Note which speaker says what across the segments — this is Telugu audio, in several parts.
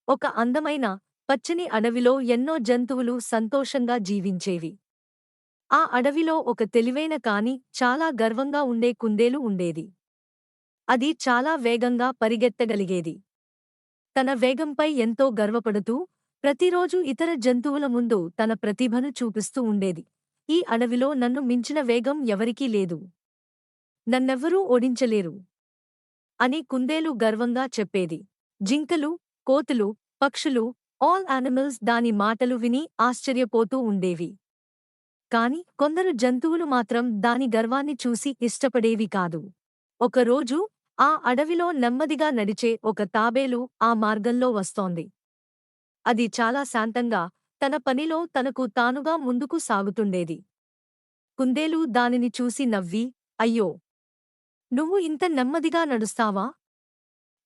Speaker 1: ఒక అందమైన, పచ్చని అడవిలో ఎన్నో జంతువులు సంతోషంగా జీవించేవి. ఆ అడవిలో ఒక తెలివైన కాని చాలా గర్వంగా ఉండే కుందేలు ఉండేది. అది చాలా వేగంగా పరిగెత్తగలిగేది. తన వేగంపై ఎంతో గర్వపడుతూ, ప్రతిరోజూ ఇతర జంతువుల ముందు తన ప్రతిభను చూపిస్తూ ఉండేది. ఈ అడవిలో నన్ను మించిన వేగం ఎవరికీ లేదు. నన్నెవ్వరూ ఓడించలేరు అని కుందేలు గర్వంగా చెప్పేది. జింకలు, కోతులు, పక్షులు, ఆల్ యానిమల్స్ దాని మాటలు విని ఆశ్చర్యపోతూ ఉండేవి. కాని కొందరు జంతువులు మాత్రం దాని గర్వాన్ని చూసి ఇష్టపడేవి కాదు. ఒకరోజు ఆ అడవిలో నెమ్మదిగా నడిచే ఒక తాబేలు ఆ మార్గంలో వస్తోంది. అది చాలా శాంతంగా, తన పనిలో తనకు తానుగా ముందుకు సాగుతుండేది. కుందేలు దానిని చూసి నవ్వి, అయ్యో! నువ్వు ఇంత నెమ్మదిగా నడుస్తావా?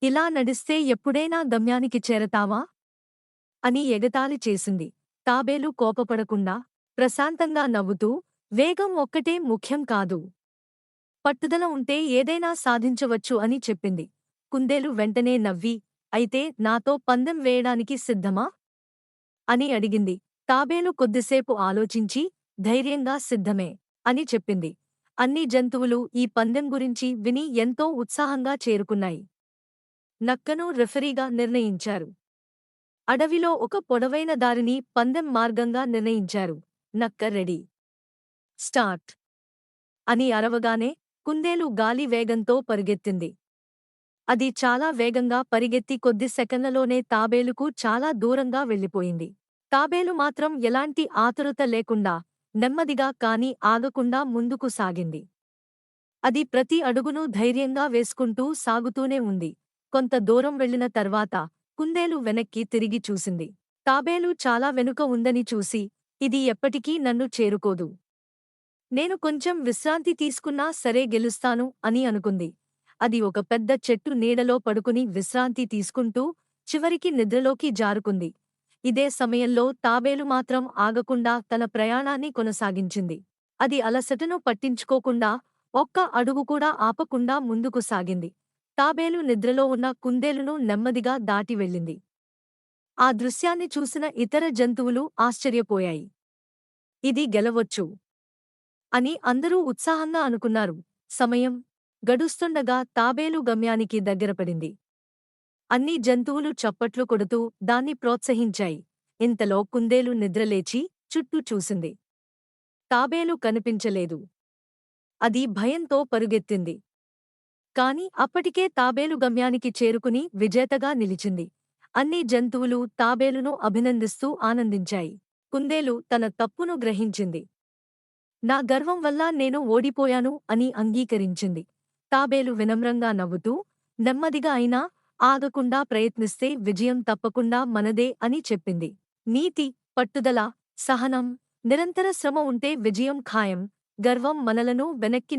Speaker 1: ఇలా నడిస్తే ఎప్పుడైనా గమ్యానికి చేరతావా? అని ఎగతాళి చేసింది. తాబేలు కోపపడకుండా, ప్రశాంతంగా నవ్వుతూ, వేగం ఒక్కటే ముఖ్యం కాదు. పట్టుదల ఉంటే ఏదైనా సాధించవచ్చు అని చెప్పింది. కుందేలు వెంటనే నవ్వి, అయితే నాతో పందెం వేయడానికి సిద్ధమా? అని అడిగింది. తాబేలు కొద్దిసేపు ఆలోచించి, ధైర్యంగా సిద్ధమే అని చెప్పింది. అన్ని జంతువులు ఈ పందెం గురించి విని ఎంతో ఉత్సాహంగా చేరుకున్నాయి. నక్కను రెఫరీగా నిర్ణయించారు. అడవిలో ఒక పొడవైన దారిని పందెం మార్గంగా నిర్ణయించారు. నక్క రెడీ. స్టార్ట్ అని అరవగానే కుందేలు గాలి వేగంతో పరుగెత్తింది. అది చాలా వేగంగా పరిగెత్తి కొద్ది సెకన్లలోనే తాబేలుకు చాలా దూరంగా వెళ్ళిపోయింది. తాబేలు మాత్రం ఎలాంటి ఆతురత లేకుండా, నెమ్మదిగా కాని ఆగకుండా ముందుకు సాగింది. అది ప్రతి అడుగునూ ధైర్యంగా వేసుకుంటూ సాగుతూనే ఉంది. కొంత దూరం వెళ్ళిన తర్వాత కుందేలు వెనక్కి తిరిగి చూసింది. తాబేలు చాలా వెనుక ఉందని చూసి, ఇది ఎప్పటికీ నన్ను చేరుకోదు. నేను కొంచెం విశ్రాంతి తీసుకున్నా సరే గెలుస్తాను అని అనుకుంది. అది ఒక పెద్ద చెట్టు నీడలో పడుకుని విశ్రాంతి తీసుకుంటూ చివరికి నిద్రలోకి జారుకుంది. ఇదే సమయంలో తాబేలు మాత్రం ఆగకుండా తన ప్రయాణాన్ని కొనసాగించింది. అది అలసటను పట్టించుకోకుండా, ఒక్క అడుగు కూడా ఆపకుండా ముందుకు సాగింది. తాబేలు నిద్రలో ఉన్న కుందేలును నెమ్మదిగా దాటి వెళ్ళింది. ఆ దృశ్యాన్ని చూసిన ఇతర జంతువులు ఆశ్చర్యపోయాయి. ఇది గెలవొచ్చు అని అందరూ ఉత్సాహంగా అనుకున్నారు. సమయం గడుస్తుండగా తాబేలు గమ్యానికి దగ్గరపడింది. అన్ని జంతువులు చప్పట్లు కొడుతూ దాన్ని ప్రోత్సహించాయి. ఇంతలో కుందేలు నిద్రలేచి చుట్టూ చూసింది. తాబేలు కనిపించలేదు. అది భయంతో పరుగెత్తింది. కాని అప్పటికే తాబేలు గమ్యానికి చేరుకుని విజేతగా నిలిచింది. అన్ని జంతువులు తాబేలును అభినందిస్తూ ఆనందించాయి. కుందేలు తన తప్పును గ్రహించింది. నా గర్వం వల్ల నేను ఓడిపోయాను అని అంగీకరించింది. తాబేలు వినమ్రంగా నవ్వుతూ, నెమ్మదిగా అయినా ఆగకుండా ప్రయత్నిస్తే విజయం తప్పకుండా మనదే అని చెప్పింది. నీతి, పట్టుదల, సహనం, నిరంతర శ్రమ ఉంటే విజయం ఖాయం. గర్వం మనలను వెనక్కి